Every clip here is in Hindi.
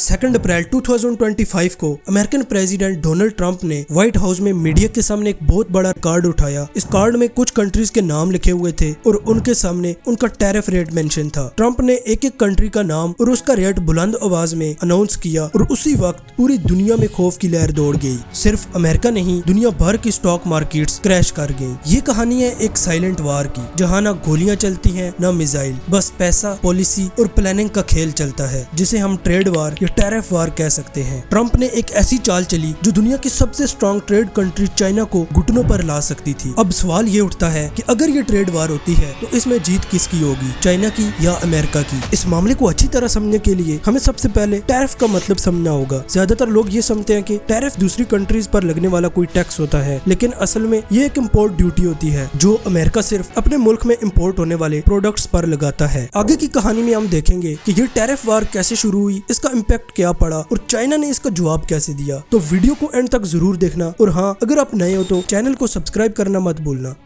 2 अप्रैल 2025 को अमेरिकन प्रेसिडेंट डोनाल्ड ट्रंप ने व्हाइट हाउस में मीडिया के सामने एक बहुत बड़ा कार्ड उठाया। इस कार्ड में कुछ कंट्रीज के नाम लिखे हुए थे और उनके सामने उनका टैरिफ रेट मेंशन था। ट्रंप ने एक एक कंट्री का नाम और उसका रेट बुलंद आवाज में अनाउंस किया और उसी वक्त पूरी दुनिया में खौफ की लहर दौड़ गई। सिर्फ अमेरिका नहीं, दुनिया भर की स्टॉक मार्केट्स क्रैश कर गई। ये कहानी है एक साइलेंट वार की, जहाँ ना गोलियां चलती हैं ना मिसाइल, बस पैसा, पॉलिसी और प्लानिंग का खेल चलता है, जिसे हम ट्रेड वार या टैरिफ वार कह सकते हैं। ट्रंप ने एक ऐसी चाल चली जो दुनिया की सबसे स्ट्रॉन्ग ट्रेड कंट्री चाइना को घुटनों पर ला सकती थी। अब सवाल ये उठता है कि अगर ये ट्रेड वार होती है तो इसमें जीत किसकी होगी, चाइना की या अमेरिका की? इस मामले को अच्छी तरह समझने के लिए हमें सबसे पहले टैरिफ का मतलब समझना होगा। ज्यादातर लोग ये समझते हैं कि टैरिफ दूसरी कंट्रीज पर लगने वाला कोई टैक्स होता है, लेकिन असल में ये एक इम्पोर्ट ड्यूटी होती है जो अमेरिका सिर्फ अपने मुल्क में इम्पोर्ट होने वाले प्रोडक्ट्स पर लगाता है। आगे की कहानी में हम देखेंगे कि ये टैरिफ वार कैसे शुरू हुई, इसका इम्पैक्ट क्या पड़ा और चाइना ने इसका जवाब कैसे दिया। तो वीडियो को एंड तक जरूर देखना और हाँ, अगर आप नए हो तो चैनल को सब्सक्राइब करना मत भूलना।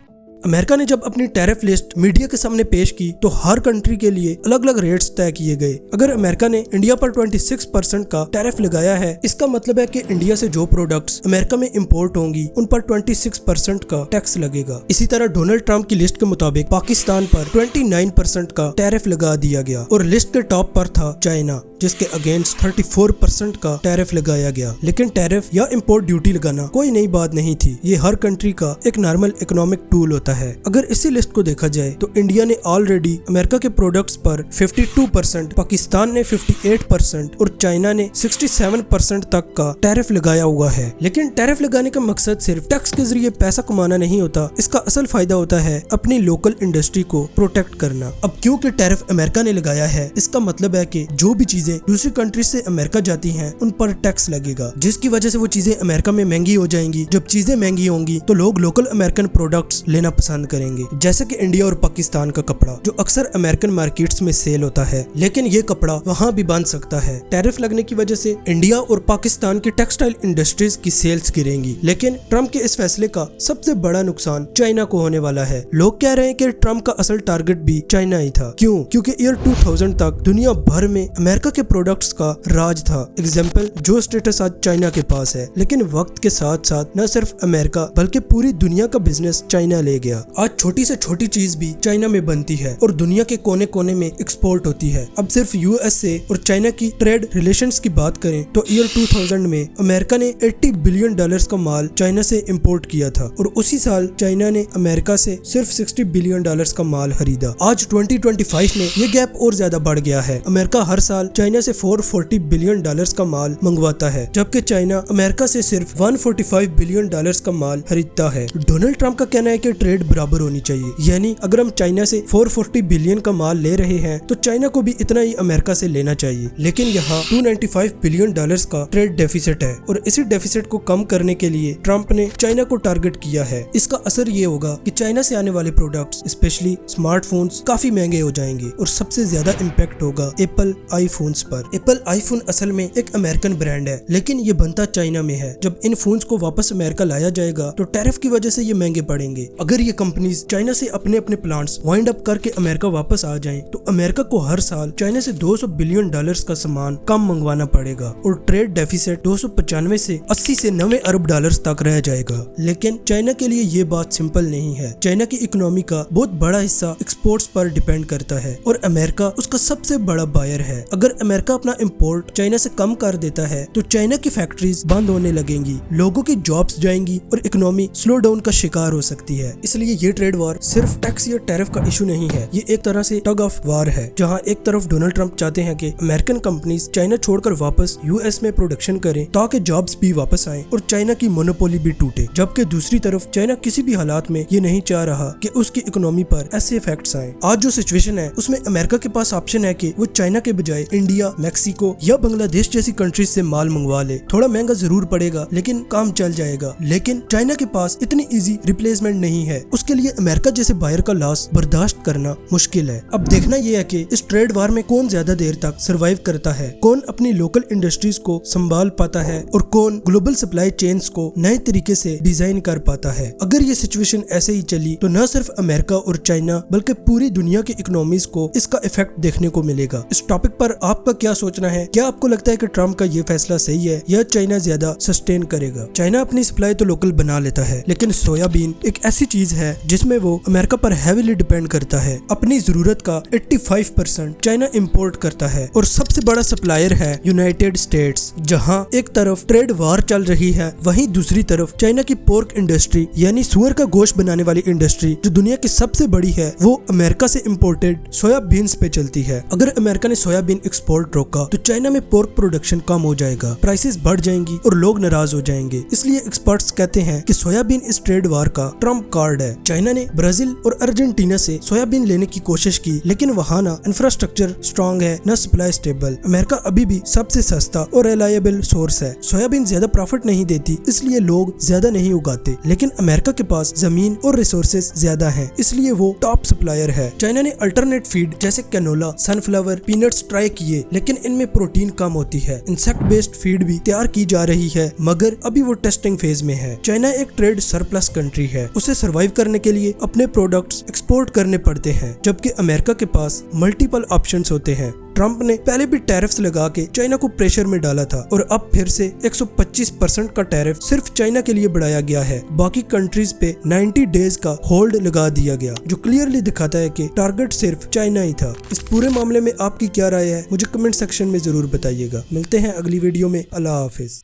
अमेरिका ने जब अपनी टैरिफ लिस्ट मीडिया के सामने पेश की तो हर कंट्री के लिए अलग अलग रेट्स तय किए गए। अगर अमेरिका ने इंडिया पर 26% का टैरिफ लगाया है, इसका मतलब है कि इंडिया से जो प्रोडक्ट्स अमेरिका में इंपोर्ट होंगी उन पर 26% का टैक्स लगेगा। इसी तरह डोनाल्ड ट्रंप की लिस्ट के मुताबिक पाकिस्तान पर 29% का टैरिफ लगा दिया गया और लिस्ट के टॉप पर था चाइना, जिसके अगेंस्ट 34% का टैरिफ लगाया गया। लेकिन टैरिफ या इंपोर्ट ड्यूटी लगाना कोई नई बात नहीं थी, ये हर कंट्री का एक नॉर्मल इकोनॉमिक टूल होता है। अगर इसी लिस्ट को देखा जाए तो इंडिया ने ऑलरेडी अमेरिका के प्रोडक्ट्स पर 52%, पाकिस्तान ने 58% और चाइना ने 67% तक का टैरिफ लगाया हुआ है। लेकिन टैरिफ लगाने का मकसद सिर्फ टैक्स के जरिए पैसा कमाना नहीं होता, इसका असल फायदा होता है अपनी लोकल इंडस्ट्री को प्रोटेक्ट करना। अब क्योंकि टैरिफ अमेरिका ने लगाया है, इसका मतलब है कि जो भी चीजें दूसरी कंट्री से अमेरिका जाती हैं उन पर टैक्स लगेगा, जिसकी वजह से वो चीजें अमेरिका में महंगी हो जाएंगी। जब चीजें महंगी होंगी तो लोग लोकल अमेरिकन प्रोडक्ट्स लेना पसंद करेंगे, जैसे कि इंडिया और पाकिस्तान का कपड़ा जो अक्सर अमेरिकन मार्केट्स में सेल होता है, लेकिन ये कपड़ा वहाँ भी बन सकता है। टैरिफ लगने की वजह से इंडिया और पाकिस्तान की टेक्सटाइल इंडस्ट्रीज की सेल्स गिरेंगी। लेकिन ट्रंप के इस फैसले का सबसे बड़ा नुकसान चाइना को होने वाला है। लोग कह रहे हैं कि ट्रंप का असल टारगेट भी चाइना ही था। क्यों? क्योंकि ईयर 2000 तक दुनिया भर में अमेरिका के प्रोडक्ट्स का राज था। एग्जाम्पल, जो स्टेटस आज चाइना के पास है। लेकिन वक्त के साथ साथ न सिर्फ अमेरिका बल्कि पूरी दुनिया का बिजनेस चाइना ले गया। आज छोटी से छोटी चीज भी चाइना में बनती है और दुनिया के कोने कोने में एक्सपोर्ट होती है। अब सिर्फ यूएसए और चाइना की ट्रेड रिलेशंस की बात करें तो ईयर 2000 में अमेरिका ने $80 बिलियन का माल चाइना से इंपोर्ट किया था और उसी साल चाइना ने अमेरिका से सिर्फ $60 बिलियन का माल खरीदा। आज 2025 में ये गैप और ज्यादा बढ़ गया है। अमेरिका हर साल चाइना से $440 बिलियन का माल मंगवाता है, जबकि चाइना अमेरिका से सिर्फ $145 बिलियन का माल खरीदता है। डोनाल्ड ट्रंप का कहना है कि ट्रेड बराबर होनी चाहिए, यानी अगर हम चाइना से 440 बिलियन का माल ले रहे हैं तो चाइना को भी इतना ही अमेरिका से लेना चाहिए। लेकिन यहाँ $295 बिलियन का ट्रेड डेफिसिट है और इसी डेफिसिट को कम करने के लिए ट्रंप ने चाइना को टारगेट किया है। इसका असर ये होगा कि चाइना से आने वाले प्रोडक्ट्स स्पेशली स्मार्टफोन्स काफी महंगे हो जाएंगे और सबसे ज्यादा इम्पैक्ट होगा एप्पल आईफोन्स पर। एप्पल आईफोन असल में एक अमेरिकन ब्रांड है, लेकिन ये बनता चाइना में है। जब इन फोन्स को वापस अमेरिका लाया जाएगा तो टैरिफ की वजह से ये महंगे पड़ेंगे। अगर ये कंपनीज चाइना से अपने अपने प्लांट्स वाइंड अप करके अमेरिका वापस आ जाएं, तो अमेरिका को हर साल चाइना से $200 बिलियन का सामान कम मंगवाना पड़ेगा और ट्रेड डेफिसिट 295 से 80 से 90 अरब डॉलर्स तक रह जाएगा। लेकिन चाइना के लिए ये बात सिंपल नहीं है। चाइना की इकोनॉमी का बहुत बड़ा हिस्सा एक्सपोर्ट्स पर डिपेंड करता है और अमेरिका उसका सबसे बड़ा बायर है। अगर अमेरिका अपना इम्पोर्ट चाइना से कम कर देता है तो चाइना की फैक्ट्रीज बंद होने लगेंगी, लोगों की जॉब्स जाएंगी और इकोनॉमी स्लो डाउन का शिकार हो सकती है। इसलिए ये ट्रेड वार सिर्फ टैक्स या टैरिफ का इशू नहीं है, ये एक तरह से टग ऑफ वार है, जहां एक तरफ डोनाल्ड ट्रंप चाहते हैं कि अमेरिकन कंपनीज चाइना छोड़कर वापस यूएस में प्रोडक्शन करें ताकि जॉब्स भी वापस आएं और चाइना की मोनोपोली भी टूटे, जबकि दूसरी तरफ चाइना किसी भी हालात में ये नहीं चाह रहा कि उसकी इकोनॉमी पर ऐसे इफेक्ट्स आए। आज जो सिचुएशन है उसमें अमेरिका के पास ऑप्शन है कि वो चाइना के बजाय इंडिया, मैक्सिको या बांग्लादेश जैसी कंट्रीज से माल मंगवा ले। थोड़ा महंगा जरूर पड़ेगा लेकिन काम चल जाएगा। लेकिन चाइना के पास इतनी इजी रिप्लेसमेंट नहीं है। उसके लिए अमेरिका जैसे बायर का लॉस बर्दाश्त करना मुश्किल है। अब देखना यह है कि इस ट्रेड वार में कौन ज्यादा देर तक सरवाइव करता है, कौन अपनी लोकल इंडस्ट्रीज को संभाल पाता है और कौन ग्लोबल सप्लाई चेन्स को नए तरीके से डिजाइन कर पाता है। अगर ये सिचुएशन ऐसे ही चली तो न सिर्फ अमेरिका और चाइना बल्कि पूरी दुनिया की इकोनॉमीज को इसका इफेक्ट देखने को मिलेगा। इस टॉपिक पर आपका क्या सोचना है? क्या आपको लगता है कि ट्रम्प का ये फैसला सही है या चाइना ज्यादा सस्टेन करेगा? चाइना अपनी सप्लाई तो लोकल बना लेता है, लेकिन सोयाबीन एक ऐसी चीज है जिसमें वो अमेरिका पर हैवीली डिपेंड करता है। अपनी जरूरत का 85% चाइना इंपोर्ट करता है और सबसे बड़ा सप्लायर है यूनाइटेड स्टेट्स। जहां एक तरफ ट्रेड वार चल रही है, वहीं दूसरी तरफ चाइना की पोर्क इंडस्ट्री यानी सुअर का गोश्त बनाने वाली इंडस्ट्री जो दुनिया की सबसे बड़ी है, वो अमेरिका से इंपोर्टेड सोयाबीन्स पे चलती है। अगर अमेरिका ने सोयाबीन एक्सपोर्ट रोका तो चाइना में पोर्क प्रोडक्शन कम हो जाएगा, प्राइसेस बढ़ जाएंगी और लोग नाराज हो जाएंगे। इसलिए एक्सपर्ट्स कहते हैं कि सोयाबीन इस ट्रेड वार का ट्रम्प कार्ड है। चाइना ने ब्राजील और अर्जेंटीना से सोयाबीन लेने की कोशिश की, लेकिन वहाँ ना इंफ्रास्ट्रक्चर स्ट्रॉन्ग है न सप्लाई स्टेबल। अमेरिका अभी भी सबसे सस्ता और रिलायबल सोर्स है। सोयाबीन ज्यादा प्रॉफिट नहीं देती, इसलिए लोग ज्यादा नहीं उगाते, लेकिन अमेरिका के पास जमीन और रिसोर्सेज ज्यादा हैं, इसलिए वो टॉप सप्लायर है। चाइना ने अल्टरनेट फीड जैसे कैनोला, सनफ्लावर, पीनट्स ट्राई किए, लेकिन इनमें प्रोटीन कम होती है। इंसेक्ट बेस्ड फीड भी तैयार की जा रही है, मगर अभी वो टेस्टिंग फेज में है। चाइना एक ट्रेड सरप्लस कंट्री है, उसे सर्वाइव करने के लिए अपने प्रोडक्ट्स एक्सपोर्ट करने पड़ते हैं, जबकि अमेरिका के पास मल्टीपल ऑप्शंस होते हैं। ट्रम्प ने पहले भी टैरिफ्स लगा के चाइना को प्रेशर में डाला था और अब फिर से 125% का टैरिफ सिर्फ चाइना के लिए बढ़ाया गया है। बाकी कंट्रीज पे 90 डेज का होल्ड लगा दिया गया, जो क्लियरली दिखाता है कि टारगेट सिर्फ चाइना ही था। इस पूरे मामले में आपकी क्या राय है, मुझे कमेंट सेक्शन में जरूर बताइएगा। मिलते हैं अगली वीडियो में। अल्लाह हाफिज।